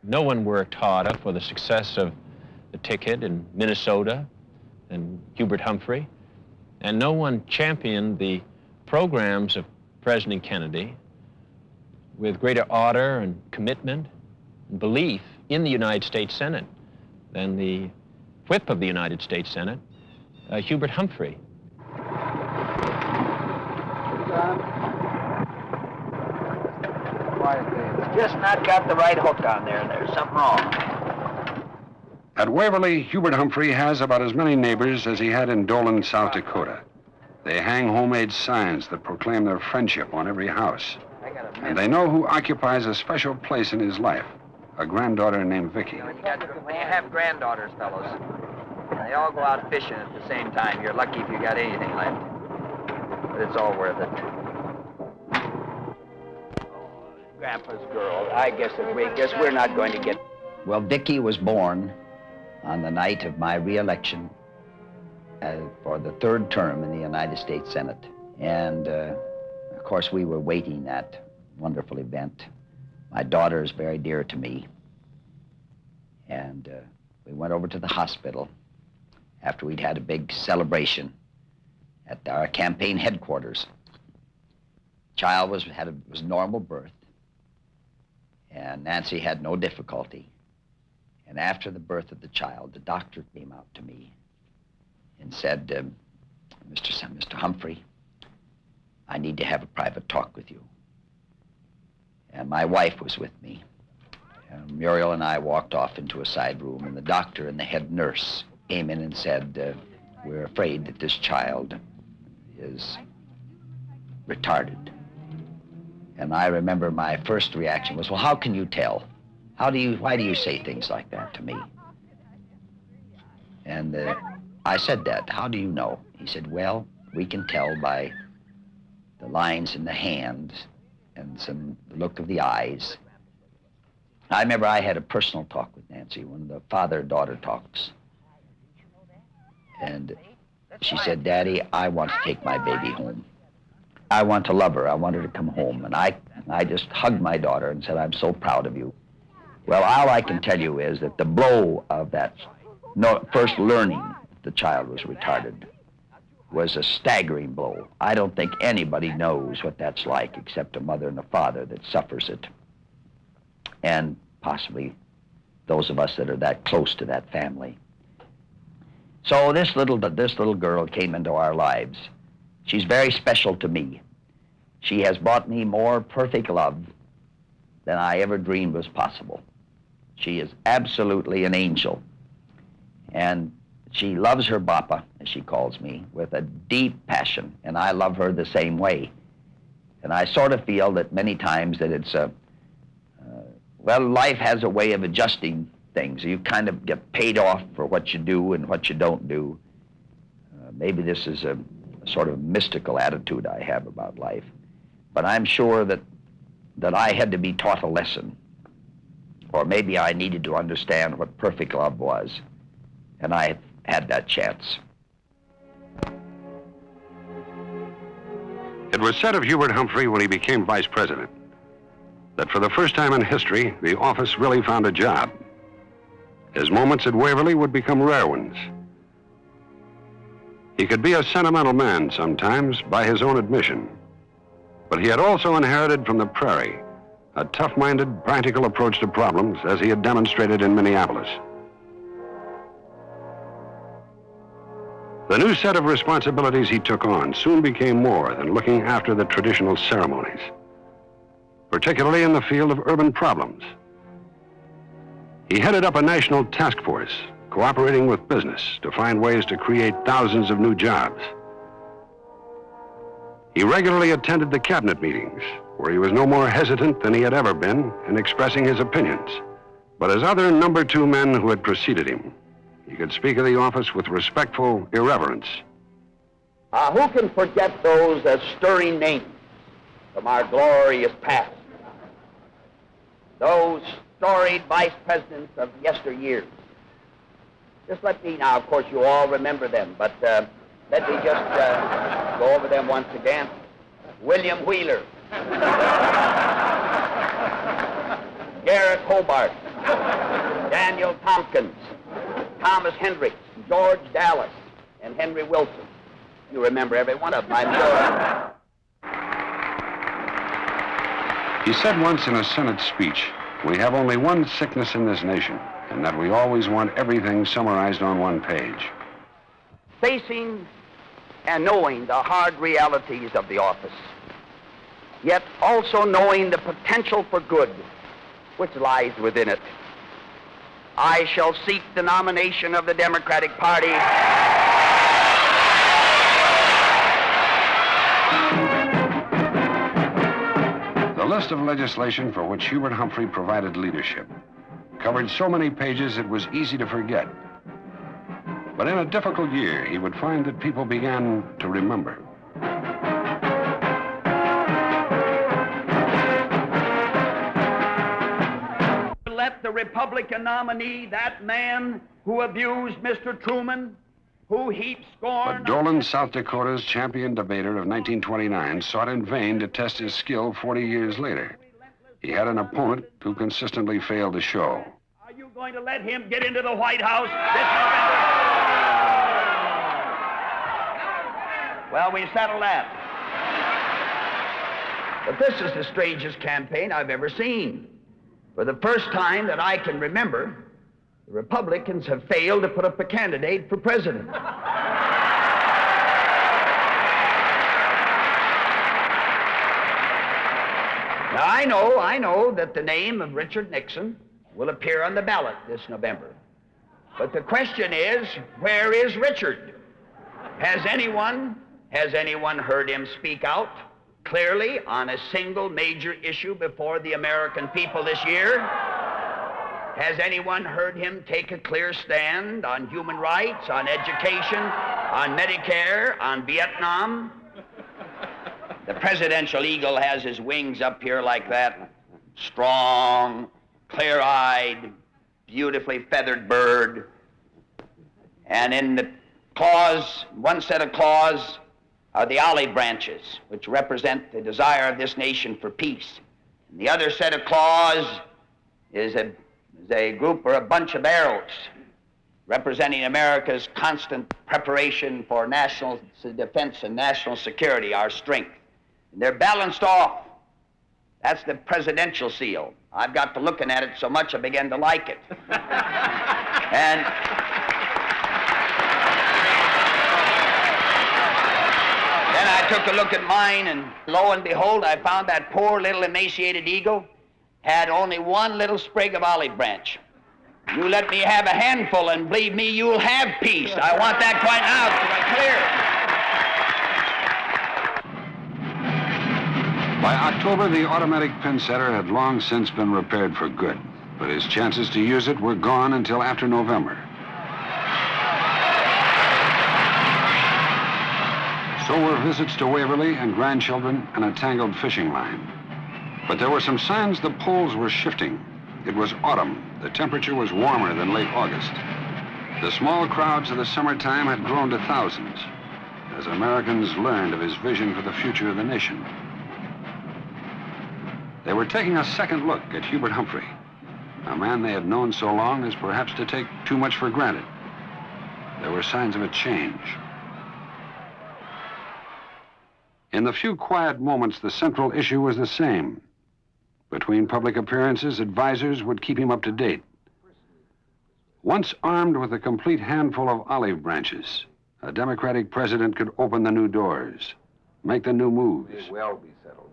No one worked harder for the success of the ticket in Minnesota than Hubert Humphrey, and no one championed the programs of President Kennedy with greater ardor and commitment and belief in the United States Senate than the whip of the United States Senate, Hubert Humphrey. Just not got the right hook on there. There's something wrong. At Waverly, Hubert Humphrey has about as many neighbors as he had in Dolan, South Dakota. They hang homemade signs that proclaim their friendship on every house. And they know who occupies a special place in his life, a granddaughter named Vicky. When you have granddaughters, fellows, they all go out fishing at the same time. You're lucky if you got anything left. But it's all worth it. Grandpa's girl. I guess we're not going to get... Well, Vicky was born on the night of my re-election for the third term in the United States Senate. And, of course, we were waiting that wonderful event. My daughter is very dear to me. And we went over to the hospital after we'd had a big celebration at our campaign headquarters. Child was normal birth. And Nancy had no difficulty. And after the birth of the child, the doctor came out to me and said, Mr. Humphrey, I need to have a private talk with you. And my wife was with me. Muriel and I walked off into a side room, and the doctor and the head nurse came in and said, we're afraid that this child is retarded. And I remember my first reaction was, well, how can you tell? Why do you say things like that to me? And I said that, how do you know? He said, well, we can tell by the lines in the hands and the look of the eyes. I remember I had a personal talk with Nancy, one of the father-daughter talks. And she said, Daddy, I want to take my baby home. I want to love her. I want her to come home. And I just hugged my daughter and said, I'm so proud of you. Well, all I can tell you is that the blow of that first learning the child was retarded was a staggering blow. I don't think anybody knows what that's like except a mother and a father that suffers it. And possibly those of us that are that close to that family. So this little girl came into our lives. She's very special to me. She has brought me more perfect love than I ever dreamed was possible. She is absolutely an angel. And she loves her Bappa, as she calls me, with a deep passion, and I love her the same way. And I sort of feel that many times that it's well, life has a way of adjusting things. You kind of get paid off for what you do and what you don't do. Maybe this is a sort of mystical attitude I have about life. But I'm sure that I had to be taught a lesson. Or maybe I needed to understand what perfect love was. And I had that chance. It was said of Hubert Humphrey when he became vice president that for the first time in history, the office really found a job. His moments at Waverly would become rare ones. He could be a sentimental man sometimes, by his own admission. But he had also inherited from the prairie a tough-minded, practical approach to problems, as he had demonstrated in Minneapolis. The new set of responsibilities he took on soon became more than looking after the traditional ceremonies, particularly in the field of urban problems. He headed up a national task force, cooperating with business to find ways to create thousands of new jobs. He regularly attended the cabinet meetings, where he was no more hesitant than he had ever been in expressing his opinions. But as other number two men who had preceded him, he could speak of the office with respectful irreverence. Who can forget those stirring names from our glorious past? Those storied vice presidents of yesteryears. Just let me now, of course, you all remember them, but let me just go over them once again. William Wheeler. Garrett Hobart. Daniel Tompkins, Thomas Hendricks, George Dallas, and Henry Wilson. You remember every one of them, I'm sure. He said once in a Senate speech, "We have only one sickness in this nation, and that we always want everything summarized on one page." Facing and knowing the hard realities of the office, yet also knowing the potential for good which lies within it, I shall seek the nomination of the Democratic Party. The list of legislation for which Hubert Humphrey provided leadership covered so many pages it was easy to forget. But in a difficult year, he would find that people began to remember. Let the Republican nominee, that man who abused Mr. Truman, who heaped scorn... But Dolan, South Dakota's champion debater of 1929, sought in vain to test his skill 40 years later. He had an opponent who consistently failed to show. Are you going to let him get into the White House this November? Well, we settled that. But this is the strangest campaign I've ever seen. For the first time that I can remember, the Republicans have failed to put up a candidate for president. Now, I know that the name of Richard Nixon will appear on the ballot this November. But the question is, where is Richard? Has anyone heard him speak out clearly on a single major issue before the American people this year? Has anyone heard him take a clear stand on human rights, on education, on Medicare, on Vietnam? The presidential eagle has his wings up here like that. Strong, clear-eyed, beautifully feathered bird. And in the claws, one set of claws, are the olive branches, which represent the desire of this nation for peace. And the other set of claws is a group or a bunch of arrows, representing America's constant preparation for national defense and national security, our strength. And they're balanced off. That's the presidential seal. I've got to looking at it so much I began to like it. And then I took a look at mine, and lo and behold, I found that poor little emaciated eagle had only one little sprig of olive branch. You let me have a handful, and believe me, you'll have peace. I want that quite now, so By October, the automatic pin setter had long since been repaired for good, but his chances to use it were gone until after November. So were visits to Waverly and grandchildren and a tangled fishing line. But there were some signs the poles were shifting. It was autumn. The temperature was warmer than late August. The small crowds of the summertime had grown to thousands as Americans learned of his vision for the future of the nation. They were taking a second look at Hubert Humphrey, a man they had known so long as perhaps to take too much for granted. There were signs of a change. In the few quiet moments, the central issue was the same. Between public appearances, advisors would keep him up to date. Once armed with a complete handful of olive branches, a Democratic president could open the new doors, make the new moves. It will be settled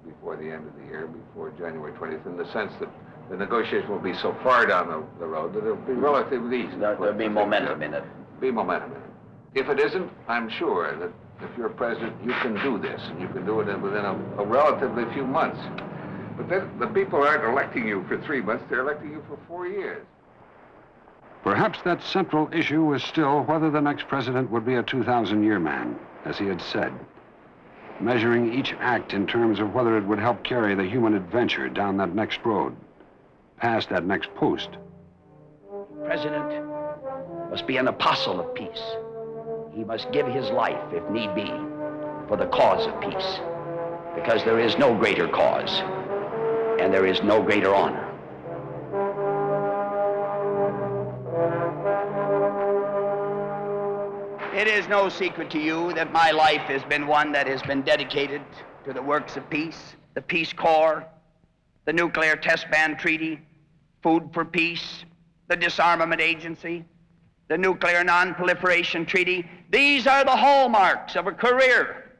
before the end of the year, before January 20th, in the sense that the negotiation will be so far down the road that it'll be relatively easy. there'll be momentum in it. Be momentum in it. If it isn't, I'm sure that if you're president, you can do this, and you can do it within a relatively few months. But then the people aren't electing you for 3 months, they're electing you for 4 years. Perhaps that central issue was still whether the next president would be a 2,000-year man, as he had said, measuring each act in terms of whether it would help carry the human adventure down that next road, past that next post. The president must be an apostle of peace. He must give his life, if need be, for the cause of peace, because there is no greater cause, and there is no greater honor. It is no secret to you that my life has been one that has been dedicated to the works of peace, the Peace Corps, the Nuclear Test Ban Treaty, Food for Peace, the Disarmament Agency, the Nuclear Non-Proliferation Treaty. These are the hallmarks of a career.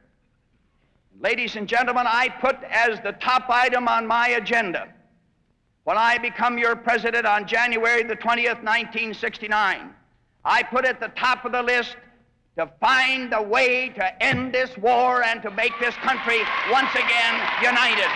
Ladies and gentlemen, I put as the top item on my agenda, when I become your president on January the 20th, 1969, I put at the top of the list to find a way to end this war and to make this country once again united.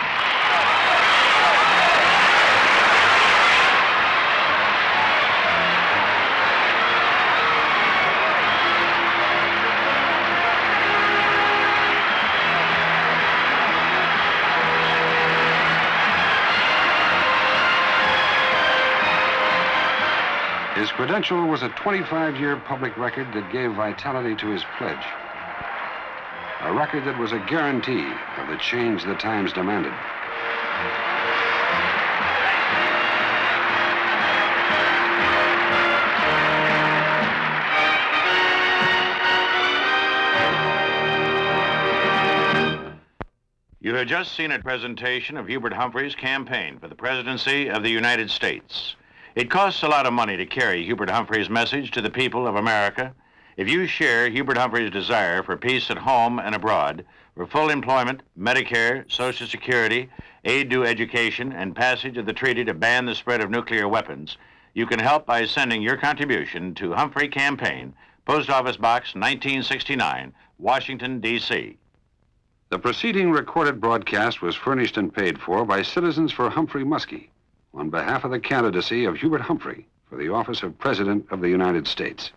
His credential was a 25-year public record that gave vitality to his pledge. A record that was a guarantee of the change the times demanded. You have just seen a presentation of Hubert Humphrey's campaign for the presidency of the United States. It costs a lot of money to carry Hubert Humphrey's message to the people of America. If you share Hubert Humphrey's desire for peace at home and abroad, for full employment, Medicare, Social Security, aid to education, and passage of the treaty to ban the spread of nuclear weapons, you can help by sending your contribution to Humphrey Campaign, Post Office Box 1969, Washington, D.C. The preceding recorded broadcast was furnished and paid for by Citizens for Humphrey Muskie on behalf of the candidacy of Hubert Humphrey for the office of President of the United States.